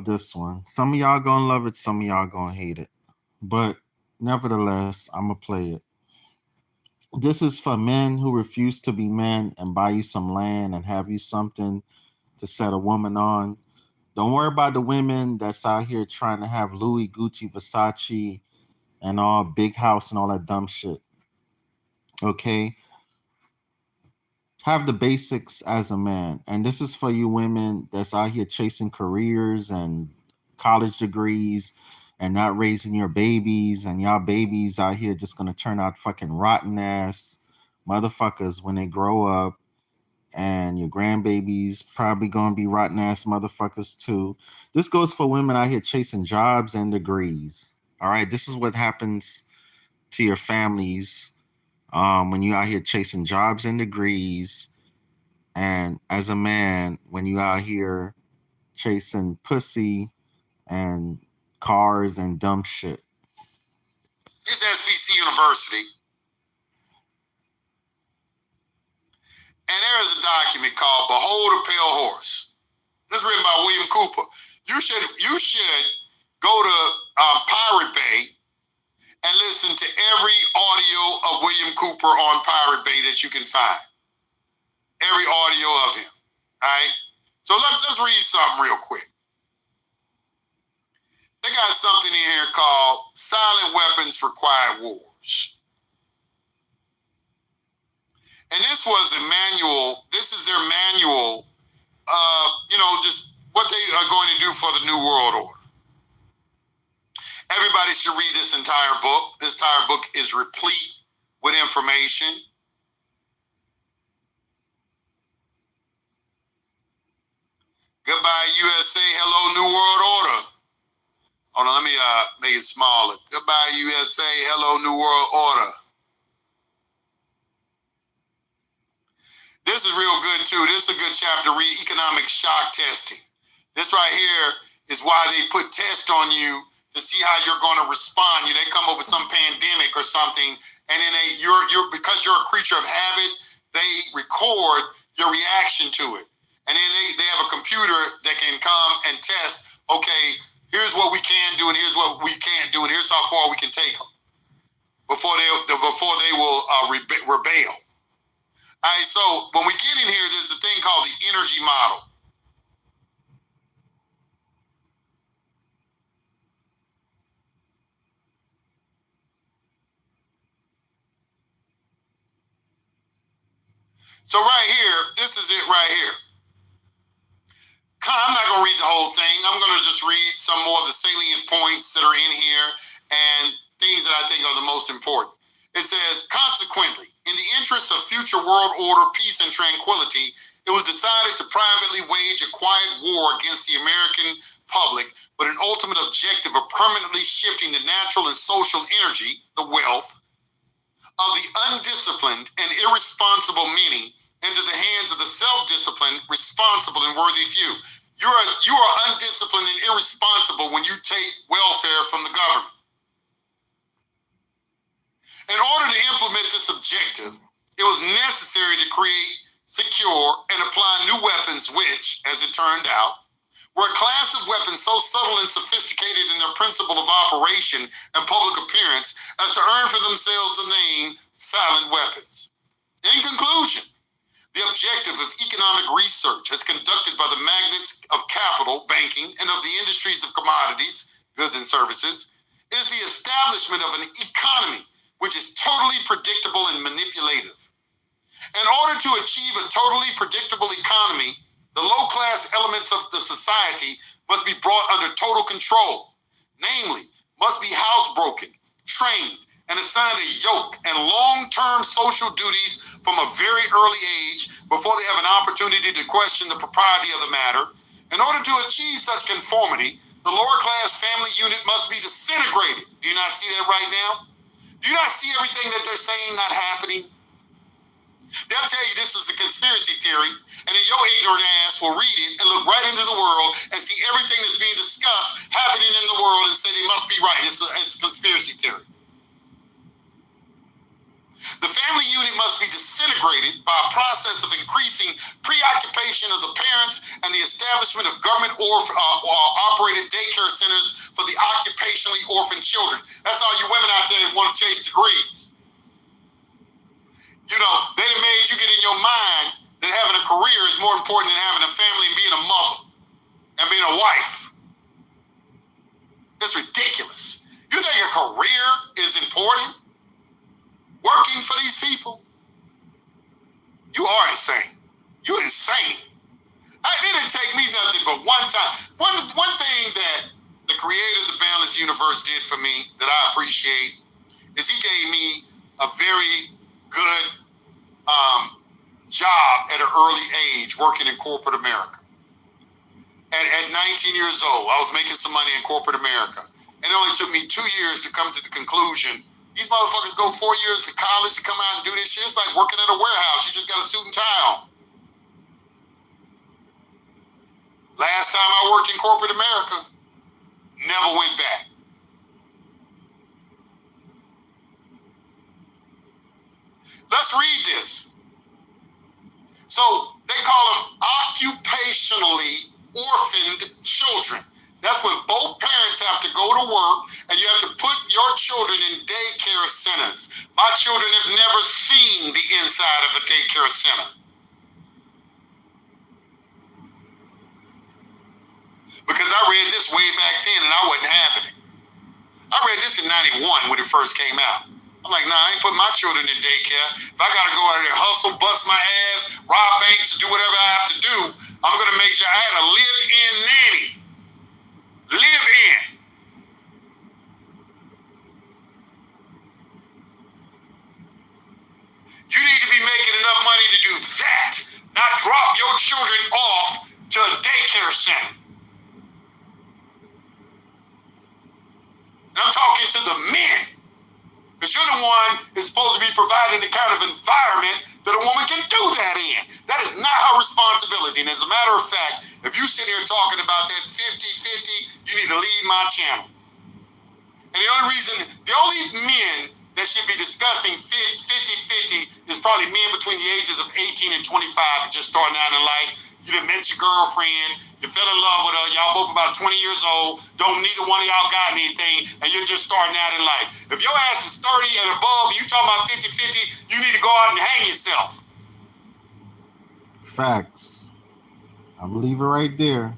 love this one. Some of y'all gonna love it, some of y'all gonna hate it. But nevertheless, I'm gonna play it. This is for men who refuse to be men and buy you some land and have you something to set a woman on. Don't worry about the women that's out here trying to have Louis, Gucci, Versace, and all big house and all that dumb shit. Okay? Have the basics as a man. And this is for you women that's out here chasing careers and college degrees and not raising your babies, and y'all babies out here just gonna turn out fucking rotten ass motherfuckers when they grow up, and your grandbabies probably gonna be rotten ass motherfuckers too. This goes for women out here chasing jobs and degrees. All right, this is what happens to your families when you out here chasing jobs and degrees, and as a man, when you out here chasing pussy and cars and dumb shit. Here's SBC University. And there is a document called Behold a Pale Horse. This is written by William Cooper. You should go to Pirate Bay and listen to every audio of William Cooper on Pirate Bay that you can find. Every audio of him. All right? So let's read something real quick. They got something in here called Silent Weapons for Quiet Wars. And this was a manual. This is their manual, just what they are going to do for the New World Order. Everybody should read this entire book. This entire book is replete with information. Goodbye, USA. Hello, New World Order. Hold on, let me make it smaller. Goodbye, USA. Hello, New World Order. This is real good, too. This is a good chapter to read, Economic Shock Testing. This right here is why they put tests on you to see how you're going to respond. They come up with some pandemic or something, and then because you're a creature of habit, they record your reaction to it. And then they have a computer that can come and test, okay, here's what we can do and here's what we can't do and here's how far we can take them before they will rebel. All right, so when we get in here, there's a thing called the energy model. So right here, this is it right here. I'm not going to read the whole thing. I'm going to just read some more of the salient points that are in here and things that I think are the most important. It says, consequently, in the interest of future world order, peace, and tranquility, it was decided to privately wage a quiet war against the American public, with an ultimate objective of permanently shifting the natural and social energy, the wealth, of the undisciplined and irresponsible many into the hands of the self-disciplined, responsible, and worthy few. You are undisciplined and irresponsible when you take welfare from the government. In order to implement this objective, it was necessary to create, secure, and apply new weapons which, as it turned out, were a class of weapons so subtle and sophisticated in their principle of operation and public appearance as to earn for themselves the name silent weapons. In conclusion, the objective of economic research as conducted by the magnates of capital, banking, and of the industries of commodities, goods, and services is the establishment of an economy which is totally predictable and manipulative. In order to achieve a totally predictable economy, the low-class elements of the society must be brought under total control, namely, must be housebroken, trained, and assigned a yoke and long-term social duties from a very early age before they have an opportunity to question the propriety of the matter. In order to achieve such conformity, the lower-class family unit must be disintegrated. Do you not see that right now? Do you not see everything that they're saying not happening? They'll tell you this is a conspiracy theory, and then your ignorant ass will read it and look right into the world and see everything that's being discussed happening in the world and say they must be right. It's a conspiracy theory. The family unit must be disintegrated by a process of increasing preoccupation of the parents and the establishment of government operated daycare centers for the occupationally orphaned children. That's all you women out there that want to chase degrees. You know, they done made you get in your mind that having a career is more important than having a family and being a mother and being a wife. It's ridiculous. You think a career is important? Working for these people? You are insane. You're insane. It didn't take me nothing but one time. One thing that the creator of the Boundless Universe did for me that I appreciate is he gave me a very good job at an early age working in corporate America. At 19 years old, I was making some money in corporate America. It only took me 2 years to come to the conclusion these motherfuckers go 4 years to college to come out and do this shit. It's like working at a warehouse. You just got a suit and tie on. Last time I worked in corporate America, never went back. Let's read this. So they call them occupationally orphaned children. That's when both parents have to go to work and you have to put your children in daycare centers. My children have never seen the inside of a daycare center. Because I read this way back then and I wasn't having it. I read this in 91 when it first came out. I'm like, nah, I ain't put my children in daycare. If I gotta go out there and hustle, bust my ass, rob banks, and do whatever I have to do, I'm gonna make sure I had a live-in nanny. Live in. You need to be making enough money to do that, not drop your children off to a daycare center. And I'm talking to the men, because you're the one that's supposed to be providing the kind of environment that a woman can do that in. That is not her responsibility. And as a matter of fact, if you sit here talking about that 50-50, you need to leave my channel. And the only men that should be discussing 50-50 is probably men between the ages of 18 and 25 just starting out in life. You done met your girlfriend, you fell in love with her, y'all both about 20 years old, neither one of y'all got anything, and you're just starting out in life. If your ass is 30 and above, you talking about 50-50, you need to go out and hang yourself. Facts. I believe it right there.